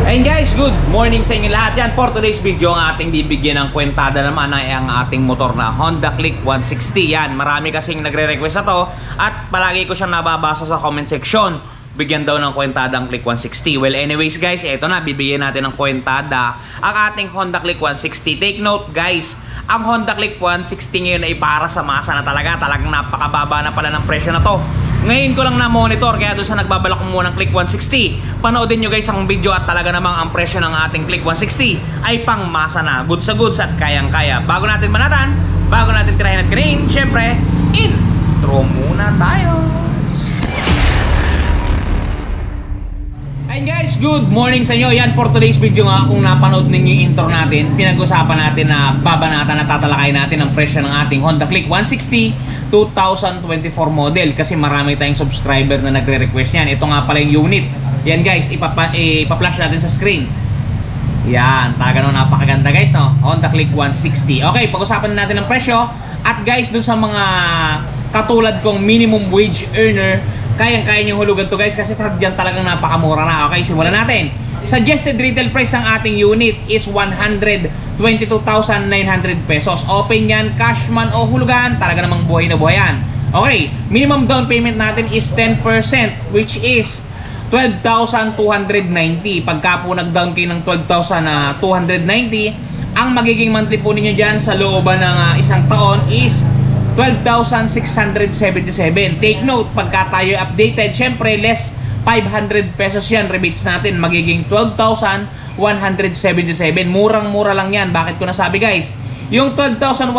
And guys, good morning sa inyo lahat. Yan, for today's video, ang ating bibigyan ng kwentada naman ay ang ating motor na Honda Click 160. Yan, marami kasing nagre-request na to at palagi ko siyang nababasa sa comment section. Bigyan daw ng kwentada ang Click 160. Well, anyways guys, eto na, bibigyan natin ng kwentada ang ating Honda Click 160. Take note guys, ang Honda Click 160 ngayon ay para sa masa na talaga. Talagang napakababa na pala ng presyo na to. Ngayon ko lang na-monitor, kaya doon sa nagbabalak ko muna ng Click 160, panoodin nyo guys ang video at talaga namang ang presyo ng ating Click 160 ay pang masa na, goods sa goods at kayang-kaya. Bago natin banatan, bago natin tirahin at kanain, syempre, intro muna tayo! Ayun guys, good morning sa inyo. Yan, for today's video nga, kung napanood ninyo yung intro natin, pinag-usapan natin na babanatan at tatalakay natin ang presyo ng ating Honda Click 160 2024 model, kasi marami tayong subscriber na nagre-request yan. Ito nga pala yung unit. Yan guys, ipa-flash natin sa screen. Yan, talaga no, napakaganda guys, no? Honda Click 160. Okay, pag-usapan natin ang presyo. At guys, dun sa mga katulad kong minimum wage earner, kayang-kaya nyo hulugan to guys, kasi sadyan talagang napakamura na. Okay, simulan natin. Suggested retail price ng ating unit is 122,900 pesos. Open yan, cash man o hulugan, talaga namang buhay na buhay yan. Okay, minimum down payment natin is 10%, which is 12,290. Pagka po nag-down kayo ng 12,290, ang magiging monthly po ninyo dyan sa looban ng isang taon is 12,677. Take note, pagka tayo updated, syempre less 500 pesos yan, rebates natin, magiging 12,177. Murang-mura lang yan. Bakit ko nasabi guys? Yung 12,177,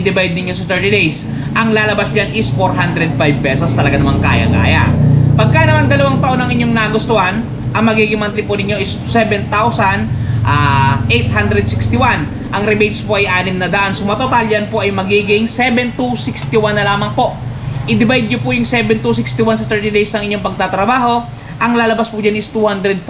i-divide ninyo sa 30 days. Ang lalabas dyan is 405 pesos. Talaga namang kaya-kaya. Pagka naman 2 taon ang inyong nagustuhan, ang magiging monthly po ninyo is 7,861. Ang rebates po ay 600. Sumatotal yan po ay magiging 7,261 na lamang po. I-divide nyo po yung 7,261 sa 30 days ng inyong pagtatrabaho. Ang lalabas po dyan is 242.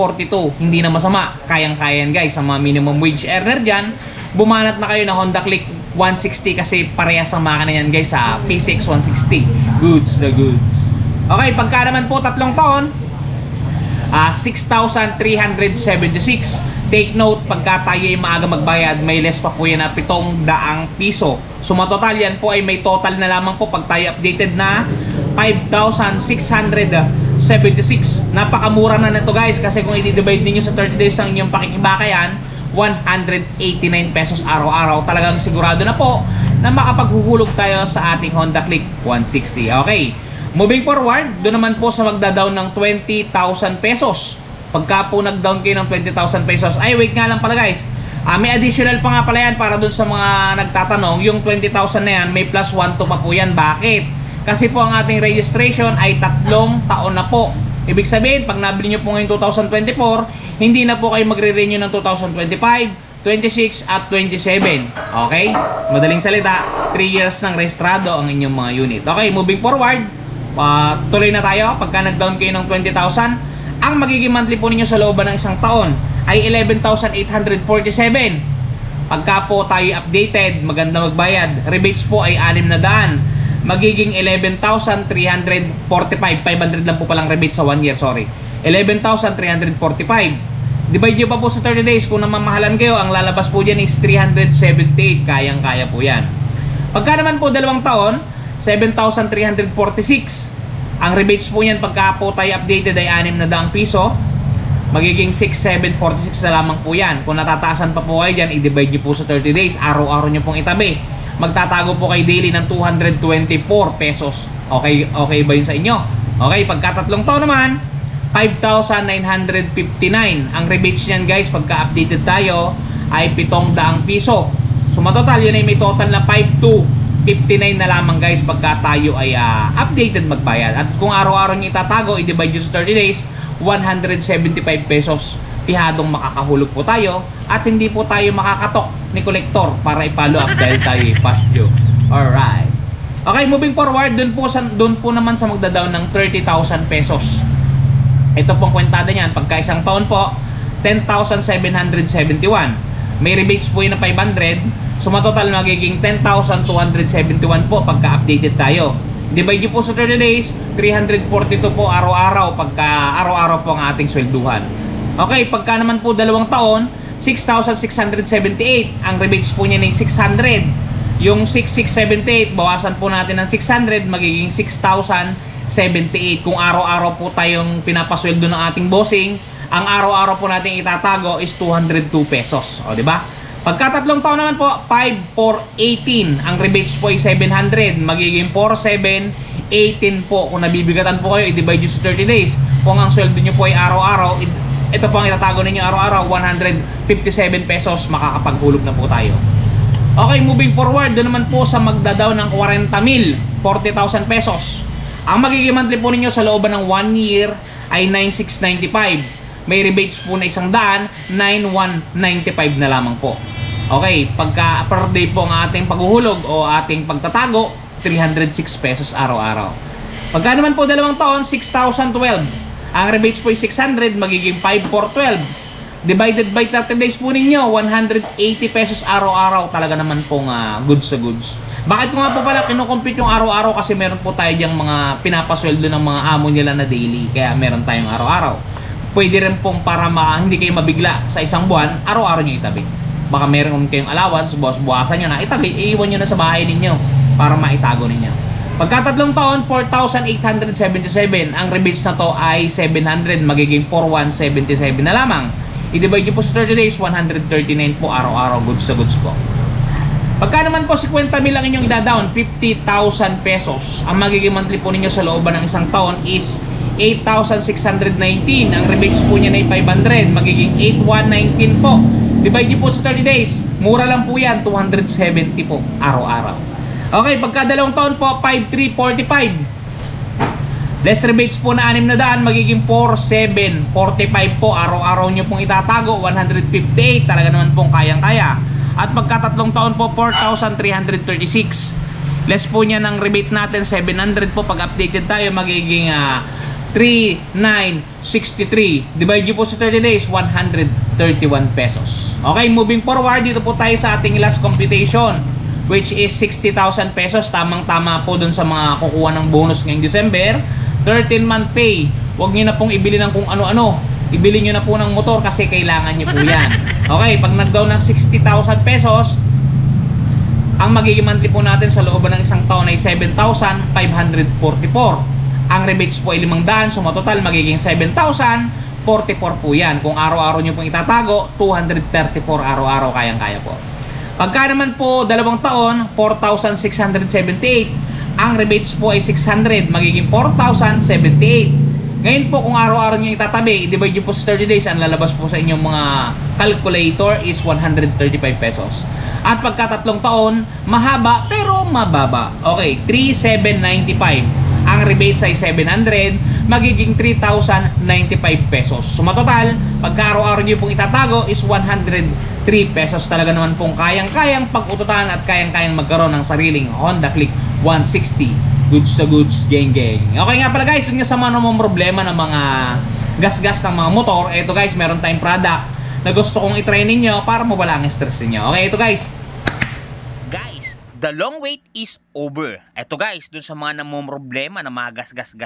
Hindi na masama. Kayang-kayan guys. Sa mga minimum wage earner dyan, bumanat na kayo na Honda Click 160 kasi parehas ang makina yan guys sa P6 160. Goods the goods. Okay, pagka naman po 3 taon, 6,376. Take note, pagka tayo ay maaga magbayad, may less pa po yan na 700 piso. Sumatotal yan po ay may total na lamang po pag tayo updated na 5,676. Napakamura na nito guys, kasi kung i-divide ninyo sa 30 days ng inyong pakikibakayan, 189 pesos araw-araw. Talagang sigurado na po na makapaghuhulog tayo sa ating Honda Click 160. Okay, moving forward, doon naman po sa magda-down ng 20,000 pesos. Pagka po nag-down kayo ng 20,000 pesos, ay wait nga lang pala guys, may additional pa nga pala yan para dun sa mga nagtatanong. Yung 20,000 na yan, may plus 1 to pa po yan. Bakit? Kasi po ang ating registration ay 3 taon na po. Ibig sabihin, pag nabili nyo po ngayon 2024, hindi na po kayo magre-renew ng 2025, 26 at 27. Okay? Madaling salita, 3 years ng rehistrado ang inyong mga unit. Okay, moving forward, tuloy na tayo. Pagka nag-down kayo ng 20,000, ang magiging monthly po ninyo sa looban ng isang taon ay 11,847. Pagka po tayo updated, maganda magbayad, rebates po ay 600. Magiging 11,345. 500 lang po palang rebate sa 1 year, sorry. 11,345. Divide nyo pa po sa 30 days. Kung namamahalan kayo, ang lalabas po dyan is 378. Kayang-kaya po yan. Pagka naman po 2 taon, 7,346. Ang rebates po niyan pagka po tayo updated ay 600 piso. Magiging 6,746 na lamang po yan. Kung natataasan pa po kayo dyan, i-divide nyo po sa 30 days. Araw-araw nyo pong itabi. Magtatago po kayo daily ng 224 pesos. Okay ba yun sa inyo? Okay, pagka 3 taon naman, 5,959. Ang rebates niyan guys, pagka updated tayo, ay 700 piso. So matotal, yun ay may total na 5,259 na lamang guys pagka tayo ay updated magbayad. At kung araw-araw nyo itatago, i-divide nyo sa 30 days, 175 pesos. Pihadong makakahulog po tayo at hindi po tayo makakatok ni collector para i-follow up dahil tayo i-pass due. Alright. Okay, moving forward, dun po naman sa magda-down ng 30,000 pesos. Ito pong kwentada niyan. Pagka isang taon po, 10,771. May rebates po yun na 500. So matotal magiging 10,271 po pagka updated tayo. Divide po sa 30 days, 342 po araw-araw pagka araw-araw po ang ating swelduhan. Okay, pagka naman po 2 taon, 6,678. Ang rebates po niya ay 600. Yung 6,678, bawasan po natin ng 600, magiging 6,078. Kung araw-araw po tayong pinapasweldo ng ating bossing, ang araw-araw po natin itatago is 202 pesos. O, di ba? Pagka 3 taon naman po, 5,418. Ang rebates po ay 700, magiging 4,718 po. Kung nabibigatan po kayo, i-divide nyo sa 30 days. Kung ang sweldo nyo po ay araw-araw, ito po ang itatago ninyo araw-araw, 157 pesos, makakapaghulog na po tayo. Okay, moving forward, doon naman po sa magdadaw ng 40,000, 40,000 pesos. Ang magiging monthly po ninyo sa looban ng 1 year ay 9,695. May rebates po na 100, 9,195 na lamang po. Okay, pagka per day po ang ating paghuhulog o ating pagtatago, 306 pesos araw-araw. Pagka naman po 2 taon, 6,012. Ang rebates po ay 600, magiging 5,412. Divided by 30 days po ninyo, 180 pesos araw-araw. Talaga naman pong goods sa goods. Bakit ko nga po pala kinukompute yung araw-araw? Kasi meron po tayo diyang mga pinapasweldo ng mga amo nila na daily. Kaya meron tayong araw-araw. Pwede rin pong para hindi kayo mabigla sa isang buwan, araw-araw nyo itabi. Baka meron kayong allowance, buwasan nyo na, itabi, iiwan nyo na sa bahay ninyo para maitago ninyo. Pagka 3 taon, 4,877. Ang rebates na to ay 700, magiging 4,177 na lamang. I-divide nyo po sa 30 days, 139 po araw-araw, goods sa goods po. Pagka naman po 50,000 ang inyong idadown, 50,000 pesos. Ang magiging monthly po ninyo sa looban ng isang taon is 8,619. Ang rebates po niya ay 500, magiging 8,119 po. Divide nyo po sa 30 days, mura lang po yan, 270 po araw-araw. Okay, pagka 2 taon po, 5,345. Less rebates po na 600, magiging 4,745 po. Araw-araw nyo pong itatago, 158. Talaga naman pong kayang-kaya. At pagka 3 taon po, 4,336. Less po niya ng rebate natin, 700 po. Pag updated tayo, magiging 3,963. Divide nyo po sa 30 days, 131 pesos. Okay, moving forward, dito po tayo sa ating last computation, which is 60,000 pesos. Tamang-tama po dun sa mga kukuha ng bonus ngayong December. 13-month pay. Huwag nyo na pong ibili ng kung ano-ano. Ibili nyo na po ng motor kasi kailangan nyo po yan. Okay, pag nag-down ng 60,000 pesos, ang magiging monthly po natin sa looban ng isang taon ay 7,544. Ang rebates po ay 500, so total magiging 7,044 po yan. Kung araw-araw nyo pong itatago, 234 araw-araw, kayang-kaya po. Pagka naman po 2 taon, 4,678. Ang rebates po ay 600, magiging 4,078. Ngayon po, kung araw-araw nyo itatabi, i-divide nyo po sa 30 days, ang lalabas po sa inyong mga calculator is 135 pesos. At pagka 3 taon, mahaba pero mababa. Okay, 3,795. Ang rebates ay 700, magiging 3,095 pesos. So matotal, pagka araw-araw nyo pong itatago is 103 pesos. Talaga naman pong kayang-kayang pag-ututan at kayang-kayang magkaroon ng sariling Honda Click 160. Goods to goods, gang. Okay nga pala guys, yun nga sa mga namang problema ng mga gas-gas ng mga motor. Ito guys, meron tayong product na gusto kong i-try ninyo para mawala ang stress ninyo. Okay, ito guys. The long wait is over. Eto guys, dun sa mga namomroblema na mga gas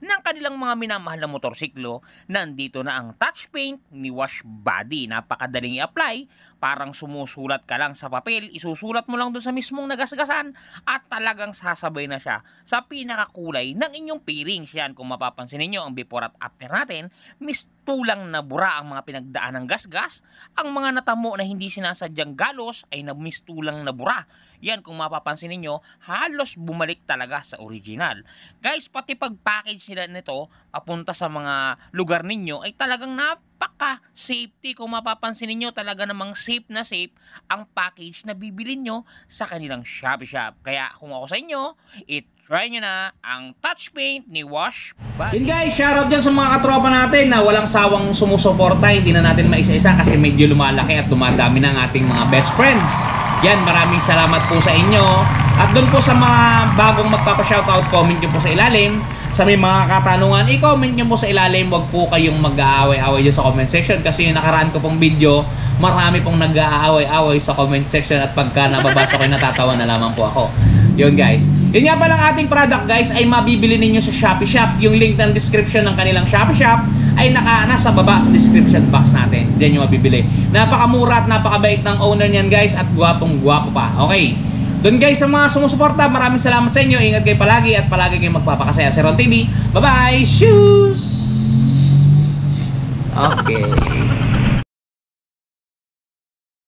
ng kanilang mga minamahal na motorsiklo, nandito na ang touch paint ni Wash Body. Napakadaling i-apply, parang sumusulat ka lang sa papel, isusulat mo lang dun sa mismong nagasgasan at talagang sasabay na siya sa pinakakulay ng inyong pairings. Yan, kung mapapansin niyo ang before at after natin, mistulang na bura ang mga pinagdaan ng gasgas. Ang mga natamo na hindi sinasadyang galos ay mistulang na bura. Yan, kung mapapansin niyo, halos bumalik talaga sa original. Guys, pati pag-package nila nito papunta sa mga lugar ninyo ay talagang napaka-safety. Kung mapapansin niyo, talaga namang safe na safe ang package na bibili nyo sa kanilang Shopee Shop. Kaya kung ako sa inyo, try nyo na ang touch paint ni Wash Body. Yun guys, shoutout dyan sa mga katropa natin na walang sawang sumusuporta. Hindi na natin maisa-isa kasi medyo lumalaki at dumadami ng ating mga best friends. Yan, maraming salamat po sa inyo. At doon po sa mga bagong magpapa-shoutout, comment nyo po sa ilalim. Sa may mga katanungan, i-comment nyo po sa ilalim. Huwag po kayong mag-aaway-away dyan sa comment section. Kasi yung nakaraan ko pong video, marami pong nag-aaway-away sa comment section. At pagka nababasa ko, natatawa na lamang po ako. Yun guys. Yun nga palang ating product guys ay mabibili ninyo sa Shopee Shop. Yung link ng description ng kanilang Shopee Shop ay nasa baba sa description box natin. Diyan yung mabibili. Napakamura at napakabait ng owner niyan guys, at gwapong-gwapo pa. Okay. Doon guys, sa mga sumusuporta, maraming salamat sa inyo. Ingat kayo palagi at palagi kayong magpapakasaya sa Ron TV. Bye-bye! Shoes! Okay.